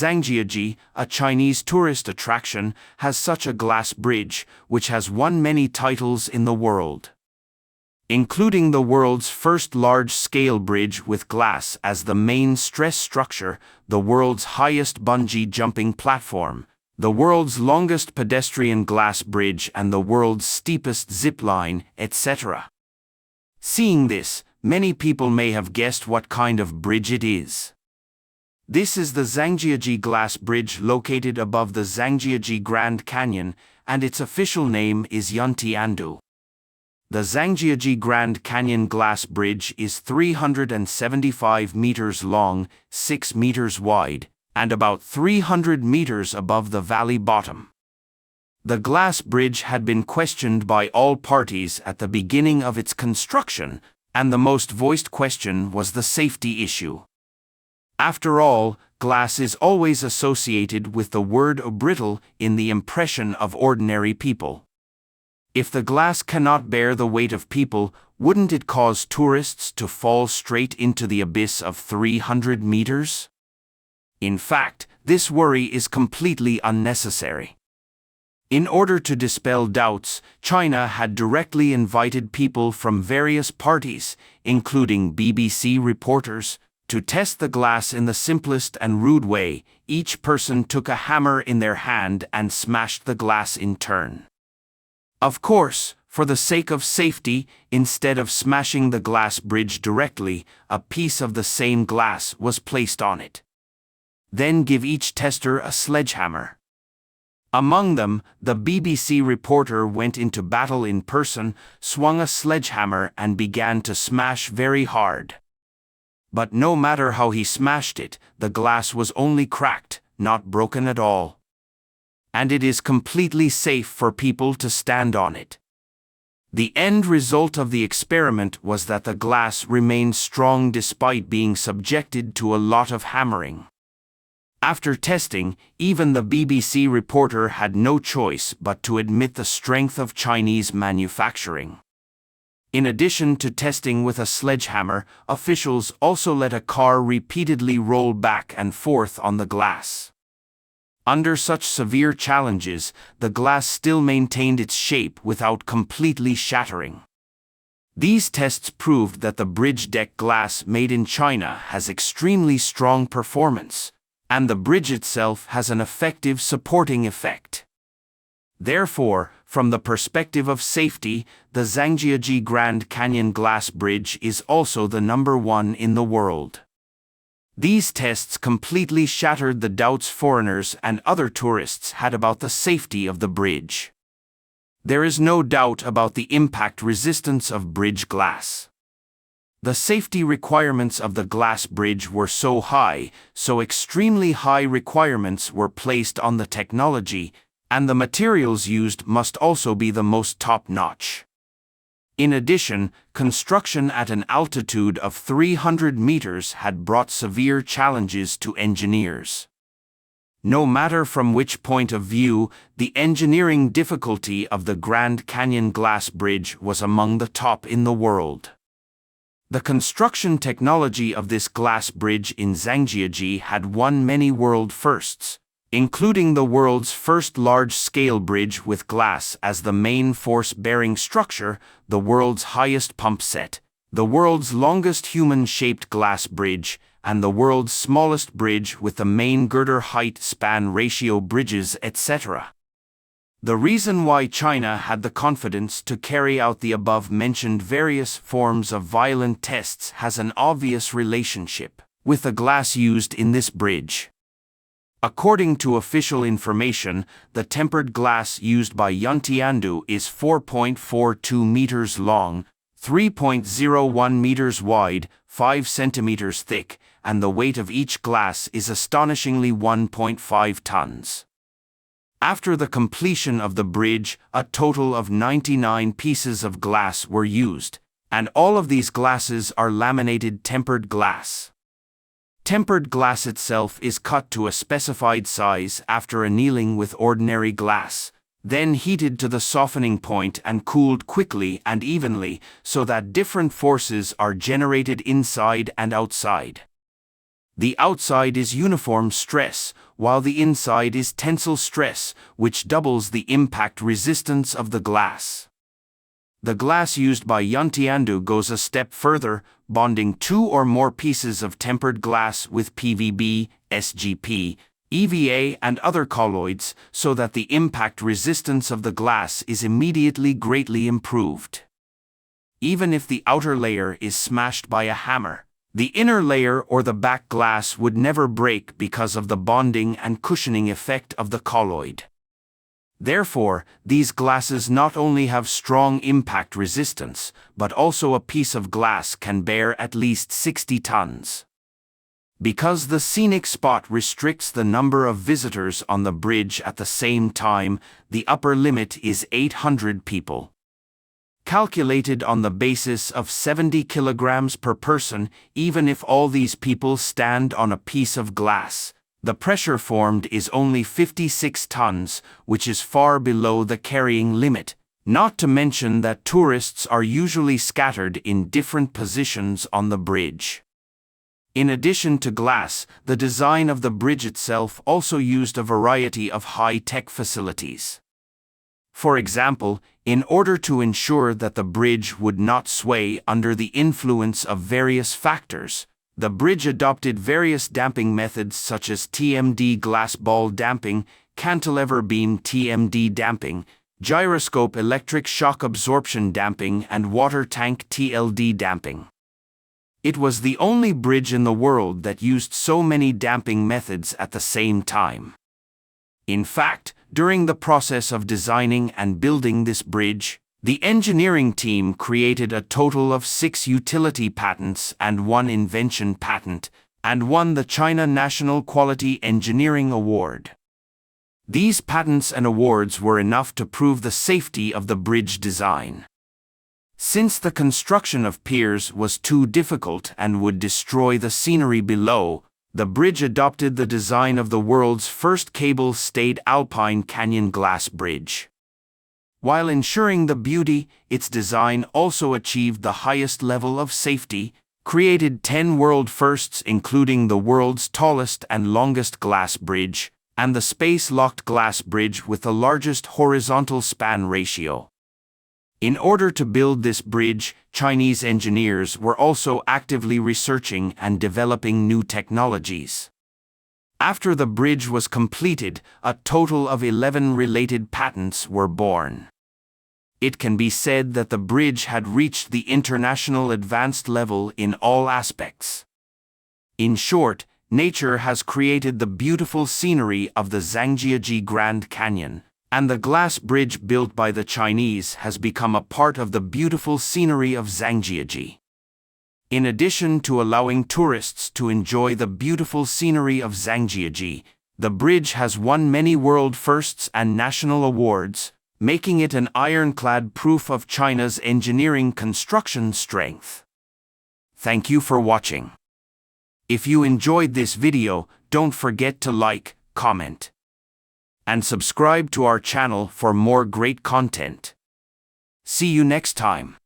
Zhangjiajie, a Chinese tourist attraction, has such a glass bridge, which has won many titles in the world, including the world's first large-scale bridge with glass as the main stress structure, the world's highest bungee jumping platform, the world's longest pedestrian glass bridge and the world's steepest zipline, etc. Seeing this, many people may have guessed what kind of bridge it is. This is the Zhangjiajie Glass Bridge located above the Zhangjiajie Grand Canyon, and its official name is Yuntiandu. The Zhangjiajie Grand Canyon Glass Bridge is 375 meters long, 6 meters wide, and about 300 meters above the valley bottom. The glass bridge had been questioned by all parties at the beginning of its construction, and the most voiced question was the safety issue. After all, glass is always associated with the word brittle in the impression of ordinary people. If the glass cannot bear the weight of people, wouldn't it cause tourists to fall straight into the abyss of 300 meters? In fact, this worry is completely unnecessary. In order to dispel doubts, China had directly invited people from various parties, including BBC reporters, to test the glass in the simplest and rude way. Each person took a hammer in their hand and smashed the glass in turn. Of course, for the sake of safety, instead of smashing the glass bridge directly, a piece of the same glass was placed on it. Then give each tester a sledgehammer. Among them, the BBC reporter went into battle in person, swung a sledgehammer and began to smash very hard. But no matter how he smashed it, the glass was only cracked, not broken at all. And it is completely safe for people to stand on it. The end result of the experiment was that the glass remained strong despite being subjected to a lot of hammering. After testing, even the BBC reporter had no choice but to admit the strength of Chinese manufacturing. In addition to testing with a sledgehammer, officials also let a car repeatedly roll back and forth on the glass. Under such severe challenges, the glass still maintained its shape without completely shattering. These tests proved that the bridge deck glass made in China has extremely strong performance, and the bridge itself has an effective supporting effect. Therefore, from the perspective of safety, the Zhangjiajie Grand Canyon Glass Bridge is also the #1 in the world. These tests completely shattered the doubts foreigners and other tourists had about the safety of the bridge. There is no doubt about the impact resistance of bridge glass. The safety requirements of the glass bridge were so high, so extremely high requirements were placed on the technology, and the materials used must also be the most top-notch. In addition, construction at an altitude of 300 meters had brought severe challenges to engineers. No matter from which point of view, the engineering difficulty of the Grand Canyon Glass Bridge was among the top in the world. The construction technology of this glass bridge in Zhangjiajie had won many world firsts, including the world's first large-scale bridge with glass as the main force-bearing structure, the world's highest pump set, the world's longest human-shaped glass bridge, and the world's smallest bridge with the main girder height-span ratio bridges, etc. The reason why China had the confidence to carry out the above-mentioned various forms of violent tests has an obvious relationship with the glass used in this bridge. According to official information, the tempered glass used by Yuntiandu is 4.42 meters long, 3.01 meters wide, 5 centimeters thick, and the weight of each glass is astonishingly 1.5 tons. After the completion of the bridge, a total of 99 pieces of glass were used, and all of these glasses are laminated tempered glass. Tempered glass itself is cut to a specified size after annealing with ordinary glass, then heated to the softening point and cooled quickly and evenly so that different forces are generated inside and outside. The outside is uniform stress, while the inside is tensile stress, which doubles the impact resistance of the glass. The glass used by Zhangjiajie goes a step further, bonding 2 or more pieces of tempered glass with PVB, SGP, EVA and other colloids so that the impact resistance of the glass is immediately greatly improved. Even if the outer layer is smashed by a hammer, the inner layer or the back glass would never break because of the bonding and cushioning effect of the colloid. Therefore, these glasses not only have strong impact resistance, but also a piece of glass can bear at least 60 tons. Because the scenic spot restricts the number of visitors on the bridge at the same time, the upper limit is 800 people. Calculated on the basis of 70 kilograms per person, even if all these people stand on a piece of glass, the pressure formed is only 56 tons, which is far below the carrying limit, not to mention that tourists are usually scattered in different positions on the bridge. In addition to glass, the design of the bridge itself also used a variety of high-tech facilities. For example, in order to ensure that the bridge would not sway under the influence of various factors, the bridge adopted various damping methods such as TMD glass ball damping, cantilever beam TMD damping, gyroscope electric shock absorption damping, and water tank TLD damping. It was the only bridge in the world that used so many damping methods at the same time. In fact, during the process of designing and building this bridge, the engineering team created a total of 6 utility patents and 1 invention patent, and won the China National Quality Engineering Award. These patents and awards were enough to prove the safety of the bridge design. Since the construction of piers was too difficult and would destroy the scenery below, the bridge adopted the design of the world's first cable-stayed alpine canyon glass bridge. While ensuring the beauty, its design also achieved the highest level of safety, created 10 world firsts including the world's tallest and longest glass bridge, and the space-locked glass bridge with the largest horizontal span ratio. In order to build this bridge, Chinese engineers were also actively researching and developing new technologies. After the bridge was completed, a total of 11 related patents were born. It can be said that the bridge had reached the international advanced level in all aspects. In short, nature has created the beautiful scenery of the Zhangjiajie Grand Canyon, and the glass bridge built by the Chinese has become a part of the beautiful scenery of Zhangjiajie. In addition to allowing tourists to enjoy the beautiful scenery of Zhangjiajie, the bridge has won many world firsts and national awards, making it an ironclad proof of China's engineering construction strength. Thank you for watching. If you enjoyed this video, don't forget to like, comment, and subscribe to our channel for more great content. See you next time.